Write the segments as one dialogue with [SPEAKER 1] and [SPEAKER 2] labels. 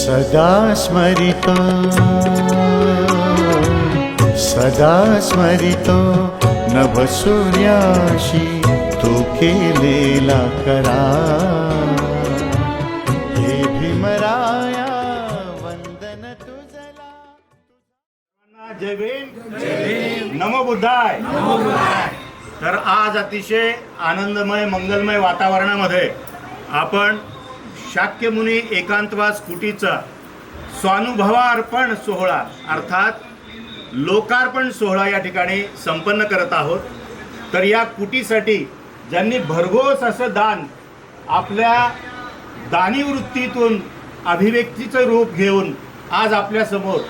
[SPEAKER 1] सदा स्मरितो सदा स्मरितो नभसूर्याशी तू केलेला करार. हे भीमराया वंदन तुझला.
[SPEAKER 2] जय भीम. नमो बुद्धाय. तर आज अतिशय आनंदमय मंगलमय वातावरणामध्ये आपण शाक्यमुनी एकांतवास कुटीचा स्वानुभवार्पण सोहळा अर्थात लोकार्पण सोहळा या ठिकाणी संपन्न करत आहोत. तर या कुटीसाठी ज्यांनी भरघोस असं दान आपल्या दानी वृत्तीतून अभिव्यक्तीचं रूप घेऊन आज आपल्यासमोर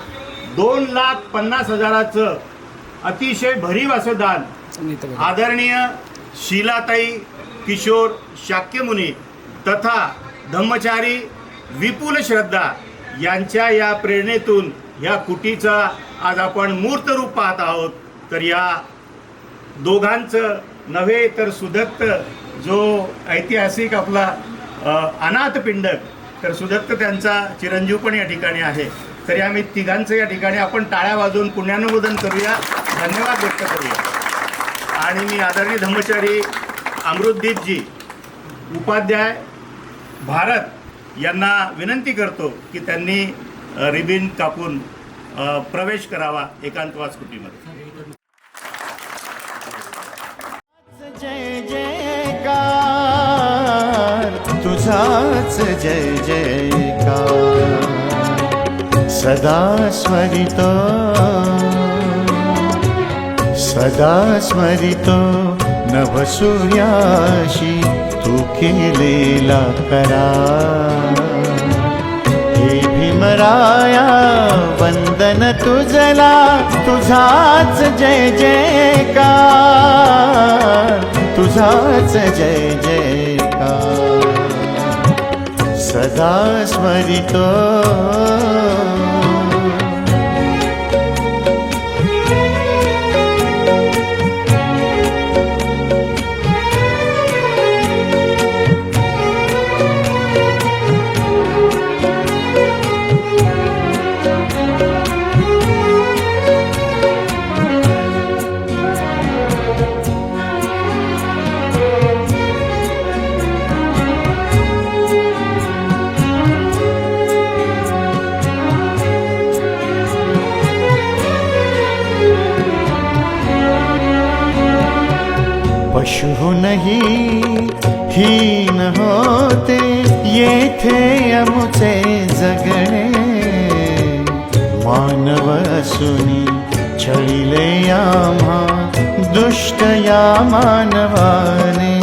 [SPEAKER 2] 2,50,000चं अतिशय भरीव असं दान आदरणीय शीलाताई किशोर शाक्यमुनी तथा धम्मचारी विपुल श्रद्धा यांच्या या प्रेरणेतून या कुटीचा आज आपण मूर्त रूप पाहत आहोत. तर या दोघांचं नव्हे तर सुदत्त जो ऐतिहासिक आपला अनाथ पिंडक तर सुदत्त त्यांचा चिरंजीव पण या ठिकाणी आहे. तरी आम्ही तिघांचं या ठिकाणी आपण टाळ्या वाजवून पुण्यानुमोदन करूया, धन्यवाद व्यक्त करूया. आणि मी आदरणीय धम्मचारी अमृतदीपजी उपाध्याय भारत यांना विनंती करतो की त्यांनी रिबिन कापून प्रवेश करावा एकांतवास कुटीमध्ये.
[SPEAKER 1] जय जयकार तुझाच जय जयकार. सदा स्मरितो सदा स्मरितो नभसूर्याशी तू केलेला करार. हे भीमराया वंदन तुझला तुझाच जय जयकार तुझाच जय जयकार. सदा स्मरितो पशुहुनहि हीन होते येथे अमुचे जगणे. मानव असुनी छळिले आम्हा दुष्ट या मानवाने.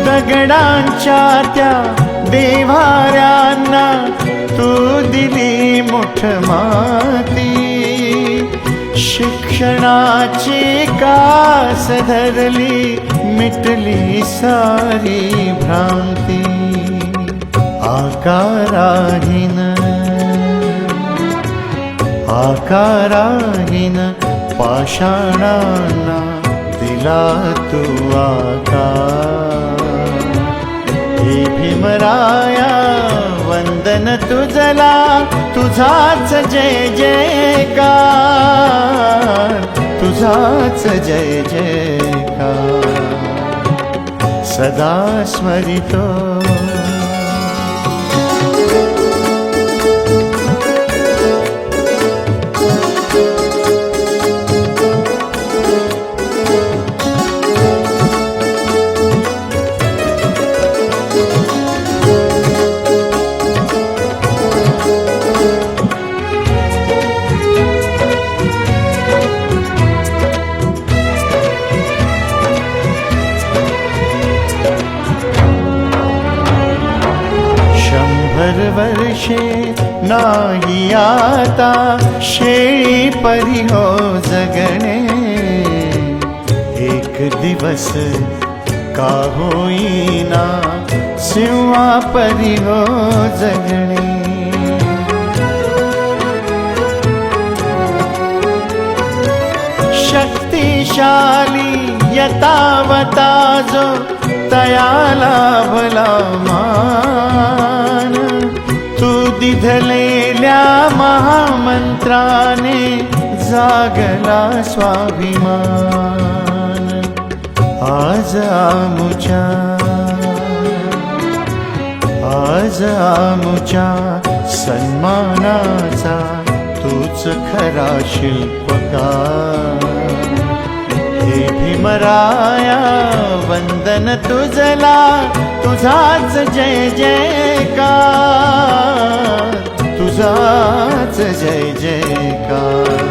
[SPEAKER 1] दगडांच्या त्या देव्हाऱ्यांना तू दिली मुठ माती. शिक्षणाची कास धरली मिटली सारी भ्रांती. आकाराहीन आकाराहीन पाषाणांना दिला तू आकार. हे भीमराया वंदन तुझला तुझाच जय जयकार तुझाच जय जयकार. सदा स्मरितो वर्षे नाही आता शेळी परी हो जगणे. एक दिवस का होईना सिंहा परी हो जगणे. शक्तिशाली यतावता जो तयाला भला मान तू दिधलेल्या महामंत्राने जागला स्वाभिमान आज आमुच्या सन्मानाचा तूच खरा शिल्पकार हे भीमराया वंदन तुझला तुझाच जय जयकार तुझाच जय जयकार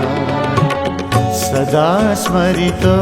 [SPEAKER 1] सदा स्मरितो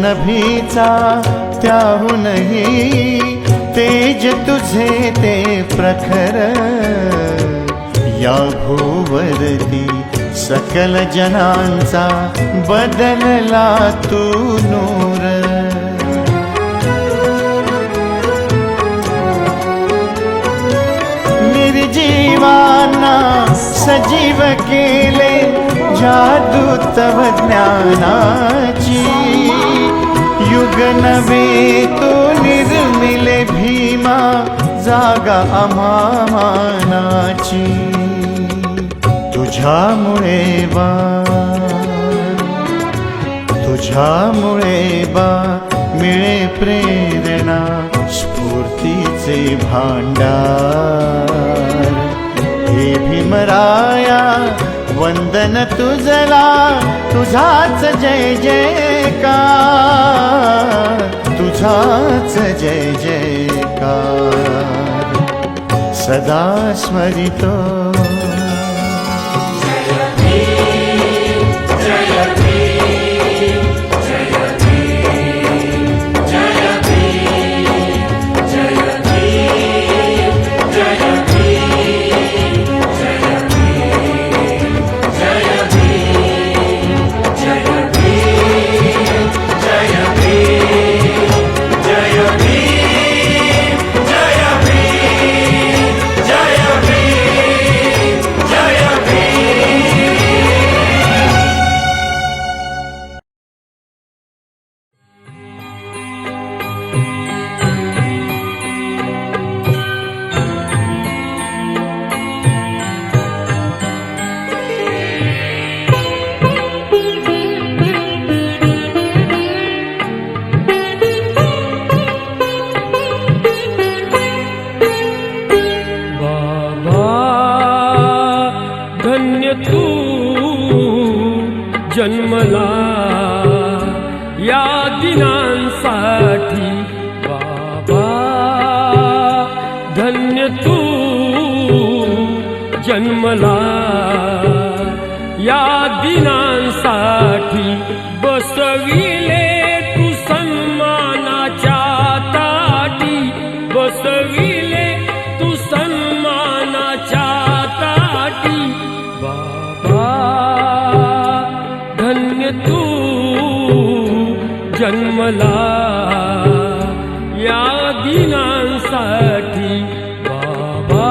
[SPEAKER 1] नभीचा त्याहूनही तेज तुझे ते प्रखर या भूवरती सकल जनांचा बदलला तू नूर निर्जीवांना सजीव केले जादू तव ज्ञानाची युग नवे तो निर्मिले भीमा जागा आम्हा मानाची तुझ्यामुळे बा मिळे प्रेरणा स्फूर्तीचे भांडार हे भीमराया वंदन तुझला तुझाच जय जयकार तुझाच जय जयकार सदा स्मरितो
[SPEAKER 3] जन्मला या दिनांसाठी बाबा धन्य तू जन्मला या दिनांसाठी बसविले तू सन्मानाच्या ताटी बसविले तू सन्मानाच्या ताटी बाबा धन्य तू जन्मला या दिनांसाठी बाबा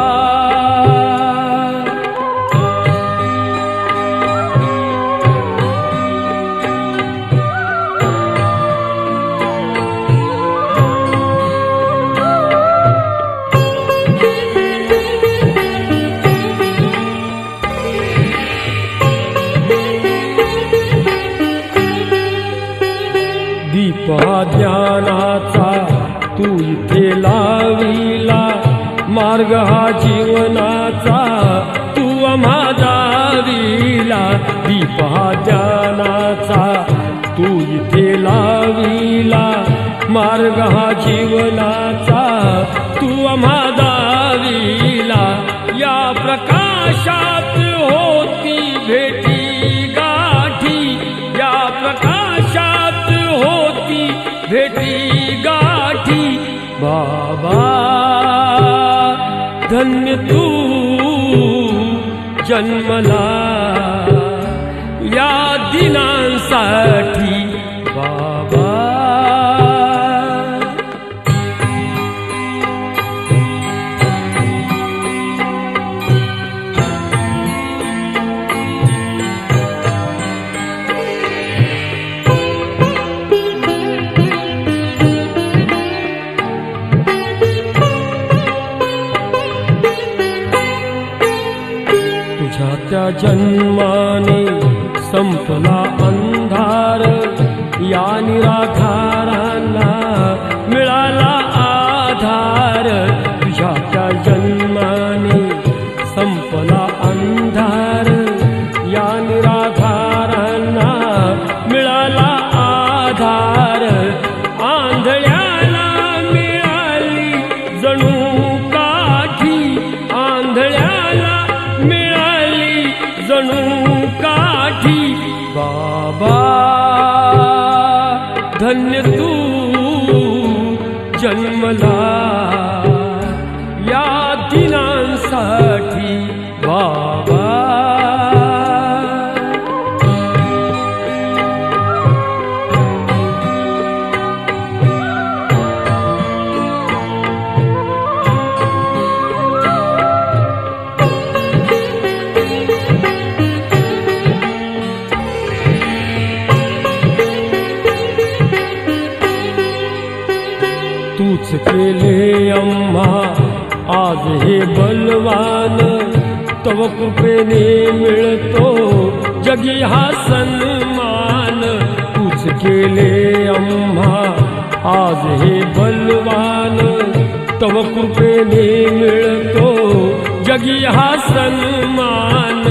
[SPEAKER 3] ज्ञानाचा तू इथे लाविला मार्ग हा जीवनाचा तू आम्हा दाविला दीप हा ज्ञानाचा तू इथे लाविला मार्ग हा जीवनाचा तू आम्हा दाविला या प्रकाशात हो धन्य तू जन्मला या दिनांसाठी बाबा. तुझ्या त्या जन्माने संपला अंधार, या निराधारांना मिळाला आधार. तुझ्या त्या जन्माने संपला अंधार, या निराधारांना मिळाला आधार. आंधळ्याला मिळाली जणू काठी, आंधळ्याला मिळाली जणू काठी बाबा. धन्य तू जन्मला या दिनांसाठी बाबा. तूच केले आम्हा आज हे बलवान, तव कृपेने मिळतो जगी हा सन्मान. तूच केले आम्हा आज हे बलवान, तव कृपेने मिळतो जगी हा सन्मान.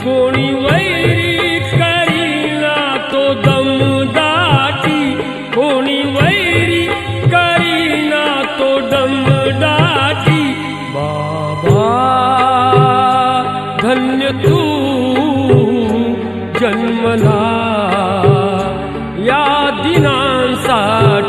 [SPEAKER 3] कोणी वैरी करीना तो दमदाटी, कोणी वैरी करीना तो दमदाटी बाबा. धन्य तू जन्मला या दिनांसाठी